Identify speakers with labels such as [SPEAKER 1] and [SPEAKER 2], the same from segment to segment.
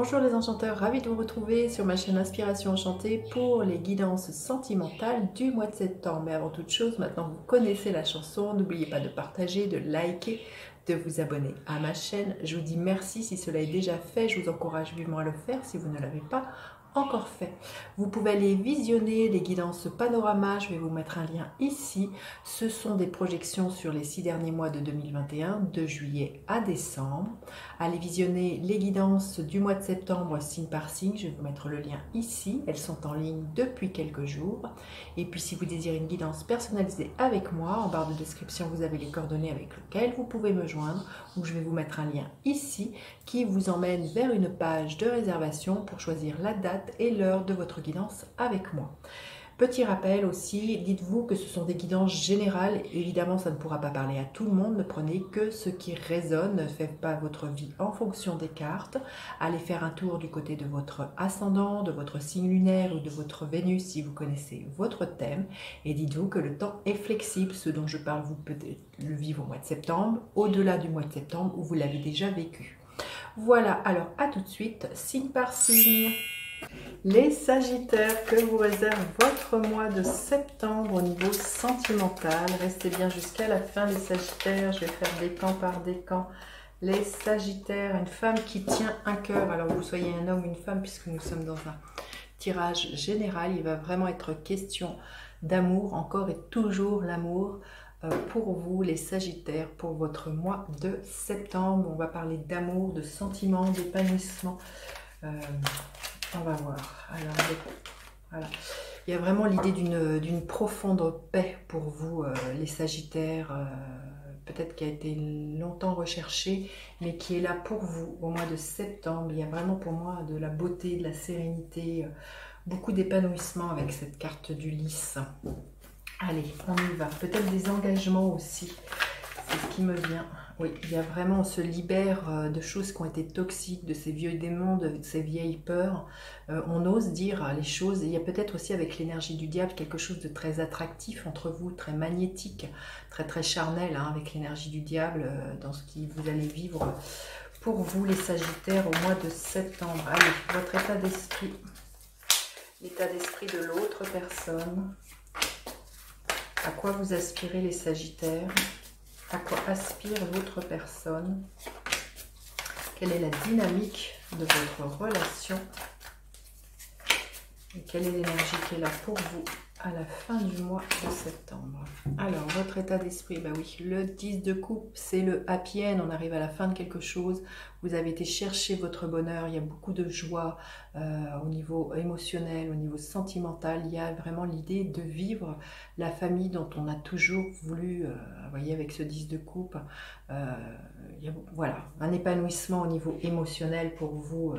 [SPEAKER 1] Bonjour les enchanteurs, ravi de vous retrouver sur ma chaîne Inspiration Enchantée pour les guidances sentimentales du mois de septembre. Mais avant toute chose, maintenant vous connaissez la chanson, n'oubliez pas de partager, de liker, de vous abonner à ma chaîne. Je vous dis merci si cela est déjà fait, je vous encourage vivement à le faire si vous ne l'avez pas encore fait. Vous pouvez aller visionner les guidances panorama, je vais vous mettre un lien ici. Ce sont des projections sur les 6 derniers mois de 2021, de juillet à décembre. Allez visionner les guidances du mois de septembre signe par signe, je vais vous mettre le lien ici. Elles sont en ligne depuis quelques jours. Et puis si vous désirez une guidance personnalisée avec moi, en barre de description vous avez les coordonnées avec lesquelles vous pouvez me joindre, ou je vais vous mettre un lien ici qui vous emmène vers une page de réservation pour choisir la date et l'heure de votre guidance avec moi. Petit rappel aussi, dites-vous que ce sont des guidances générales, évidemment ça ne pourra pas parler à tout le monde, ne prenez que ce qui résonne, ne faites pas votre vie en fonction des cartes, allez faire un tour du côté de votre ascendant, de votre signe lunaire ou de votre Vénus si vous connaissez votre thème, et dites-vous que le temps est flexible, ce dont je parle vous peut-être le vivre au mois de septembre, au-delà du mois de septembre où vous l'avez déjà vécu. Voilà, alors à tout de suite, signe par signe. Les Sagittaires, que vous réserve votre mois de septembre au niveau sentimental. Restez bien jusqu'à la fin les Sagittaires, je vais faire décan par décan. Les Sagittaires, une femme qui tient un cœur, alors vous soyez un homme ou une femme puisque nous sommes dans un tirage général, il va vraiment être question d'amour, encore et toujours l'amour. Pour vous les Sagittaires, pour votre mois de septembre, on va parler d'amour, de sentiments, d'épanouissement. On va voir. Alors, voilà. Il y a vraiment l'idée d'une profonde paix pour vous, les Sagittaires, peut-être qui a été longtemps recherchée, mais qui est là pour vous au mois de septembre. Il y a vraiment pour moi de la beauté, de la sérénité, beaucoup d'épanouissement avec cette carte du lys. Allez, on y va. Peut-être des engagements aussi, c'est ce qui me vient. Oui, il y a vraiment, on se libère de choses qui ont été toxiques, de ces vieux démons, de ces vieilles peurs. On ose dire les choses. Et il y a peut-être aussi avec l'énergie du diable quelque chose de très attractif entre vous, très magnétique, très charnel hein, avec l'énergie du diable dans ce que vous allez vivre pour vous les Sagittaires au mois de septembre. Allez, votre état d'esprit, l'état d'esprit de l'autre personne. À quoi vous aspirez les Sagittaires? À quoi aspire l'autre personne? Quelle est la dynamique de votre relation? Et quelle est l'énergie qui est là pour vous à la fin du mois de septembre? Alors, votre état d'esprit, bah oui, le 10 de coupe, c'est le happy end, on arrive à la fin de quelque chose, vous avez été chercher votre bonheur, il y a beaucoup de joie au niveau émotionnel, au niveau sentimental, il y a vraiment l'idée de vivre la famille dont on a toujours voulu, vous voyez, avec ce 10 de coupe, il y a, voilà, un épanouissement au niveau émotionnel pour vous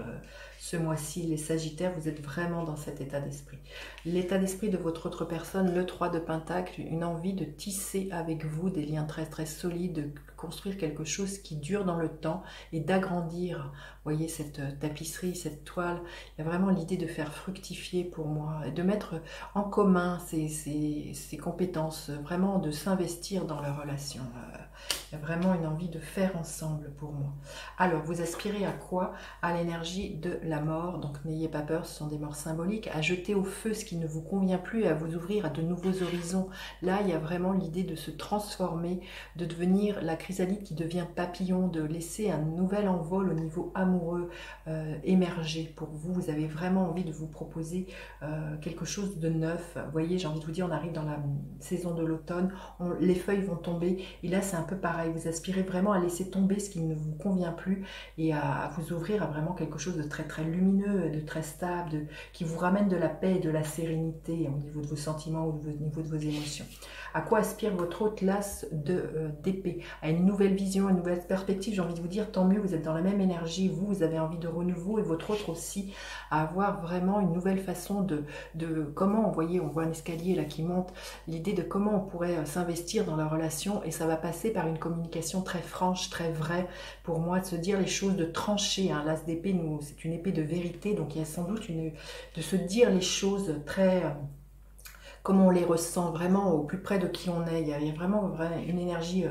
[SPEAKER 1] ce mois-ci, les Sagittaires, vous êtes vraiment dans cet état d'esprit. L'état d'esprit de votre autre personne, le 3 de Pentacle, une envie de tisser avec vous des liens très solides, de construire quelque chose qui dure dans le temps et d'agrandir, vous voyez, cette tapisserie, cette toile. Il y a vraiment l'idée de faire fructifier pour moi, de mettre en commun ces compétences, vraiment de s'investir dans la relation. Il y a vraiment une envie de faire ensemble pour moi. Alors, vous aspirez à quoi? À l'énergie de la mort, donc n'ayez pas peur, ce sont des morts symboliques, à jeter au feu ce qui ne vous convient plus, à vous ouvrir à de nouveaux horizons. Là, il y a vraiment l'idée de se transformer, de devenir la chrysalide qui devient papillon, de laisser un nouvel envol au niveau amoureux émerger pour vous. Vous avez vraiment envie de vous proposer quelque chose de neuf. Vous voyez, j'ai envie de vous dire, on arrive dans la saison de l'automne, les feuilles vont tomber, et là c'est un peu pareil, vous aspirez vraiment à laisser tomber ce qui ne vous convient plus et à vous ouvrir à vraiment quelque chose de très lumineux, de très stable, qui vous ramène de la paix et de la sérénité au niveau de vos sentiments ou au niveau de vos émotions. À quoi aspire votre autre l'as d'épée? À une nouvelle vision, à une nouvelle perspective. J'ai envie de vous dire, tant mieux, vous êtes dans la même énergie, vous avez envie de renouveau et votre autre aussi, à avoir vraiment une nouvelle façon de comment, vous voyez, on voit un escalier là qui monte, l'idée de comment on pourrait s'investir dans la relation, et ça va passer par une communication très franche, très vraie, pour moi, de se dire les choses, de trancher. Hein. L'as d'épée, c'est une épée de vérité, donc il y a sans doute de se dire les choses très comme on les ressent, vraiment au plus près de qui on est. Il y a vraiment une énergie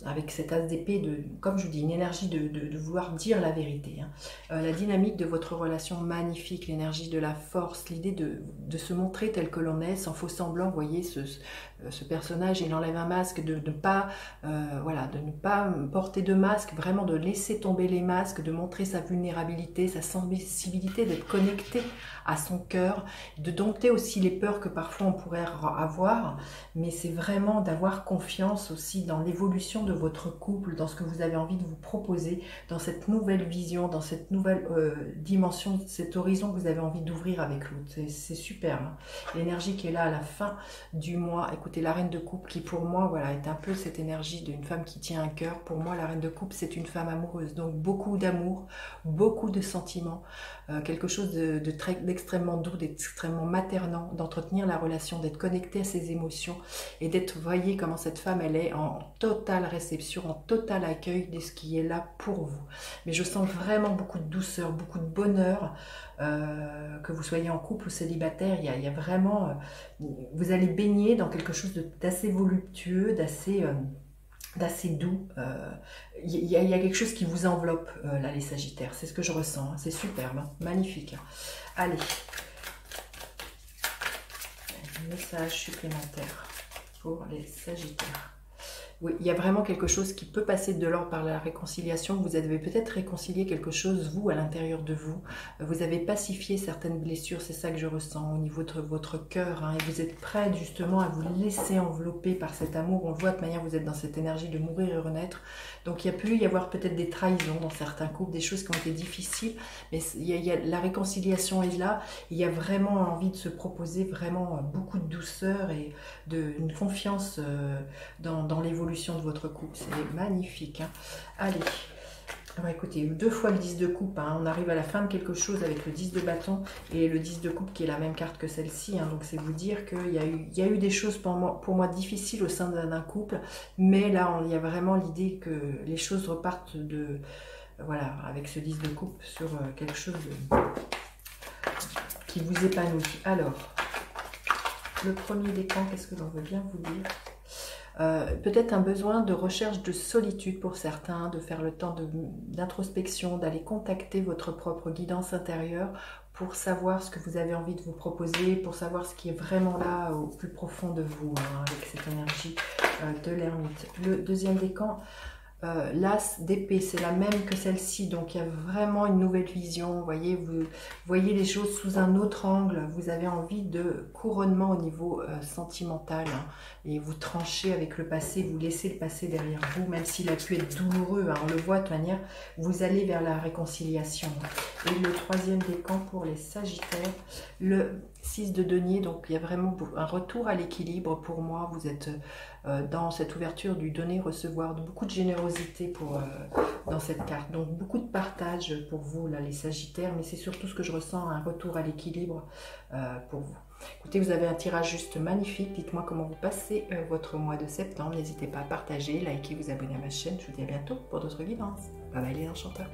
[SPEAKER 1] avec cet as d'épée, comme je vous dis, une énergie de vouloir dire la vérité. La dynamique de votre relation magnifique, l'énergie de la force, l'idée de se montrer tel que l'on est, sans faux semblant. Vous voyez, ce personnage, il enlève un masque, de ne pas porter de masque, vraiment de laisser tomber les masques, de montrer sa vulnérabilité, sa sensibilité, d'être connecté à son cœur, de dompter aussi les peurs que parfois on pourrait avoir, mais c'est vraiment d'avoir confiance aussi dans l'évolution de votre couple, dans ce que vous avez envie de vous proposer, dans cette nouvelle vision, dans cette nouvelle dimension, cet horizon que vous avez envie d'ouvrir avec l'autre. C'est super. L'énergie qui est là à la fin du mois. Écoutez, la reine de coupe qui pour moi voilà, est un peu cette énergie d'une femme qui tient un cœur. Pour moi, la reine de coupe, c'est une femme amoureuse. Donc beaucoup d'amour, beaucoup de sentiments, quelque chose d'extrêmement doux, d'extrêmement maternant, d'entretenir la relation, d'être connecté à ses émotions et d'être, voyez comment cette femme, elle est en totale réception, en total accueil de ce qui est là pour vous. Mais je sens vraiment beaucoup de douceur, beaucoup de bonheur, que vous soyez en couple ou célibataire, il y a vraiment, vous allez baigner dans quelque chose d'assez voluptueux, d'assez doux. Il y a quelque chose qui vous enveloppe, là, les Sagittaires. C'est ce que je ressens. C'est superbe, hein, magnifique. Allez, un message supplémentaire pour les Sagittaires. Oui, il y a vraiment quelque chose qui peut passer de l'ordre par la réconciliation. Vous avez peut-être réconcilié quelque chose, vous, à l'intérieur de vous. Vous avez pacifié certaines blessures, c'est ça que je ressens au niveau de votre cœur. Hein, et vous êtes prête justement à vous laisser envelopper par cet amour. On le voit de manière, vous êtes dans cette énergie de mourir et renaître. Donc il y a pu y avoir peut-être des trahisons dans certains couples, des choses qui ont été difficiles. Mais la réconciliation est là. Il y a vraiment envie de se proposer vraiment beaucoup de douceur et une confiance dans l'évolution de votre couple. C'est magnifique. Hein. Allez, alors écoutez, 2 fois le 10 de coupe, hein. On arrive à la fin de quelque chose avec le 10 de bâton et le 10 de coupe qui est la même carte que celle-ci. Hein. Donc c'est vous dire qu'il y a eu des choses pour moi difficiles au sein d'un couple, mais là il y a vraiment l'idée que les choses repartent voilà, avec ce 10 de coupe sur quelque chose qui vous épanouit. Alors, le premier décan, qu'est-ce que l'on veut bien vous dire ? Peut-être un besoin de recherche de solitude pour certains, de faire le temps d'introspection, d'aller contacter votre propre guidance intérieure pour savoir ce que vous avez envie de vous proposer, pour savoir ce qui est vraiment là au plus profond de vous, hein, avec cette énergie de l'ermite. Le deuxième décan, l'as d'épée, c'est la même que celle-ci, donc il y a vraiment une nouvelle vision. Vous voyez les choses sous un autre angle. Vous avez envie de couronnement au niveau sentimental, hein, et vous tranchez avec le passé, vous laissez le passé derrière vous, même s'il a pu être douloureux, hein, on le voit de toute manière, vous allez vers la réconciliation. Et le troisième décan pour les Sagittaires, le 6 de denier, donc il y a vraiment un retour à l'équilibre pour moi. Vous êtes dans cette ouverture du donner-recevoir, de beaucoup de générosité dans cette carte. Donc beaucoup de partage pour vous, là, les Sagittaires, mais c'est surtout ce que je ressens, un retour à l'équilibre pour vous. Écoutez, vous avez un tirage juste magnifique. Dites-moi comment vous passez votre mois de septembre. N'hésitez pas à partager, liker, vous abonner à ma chaîne. Je vous dis à bientôt pour d'autres guidances. Bye bye les enchanteurs.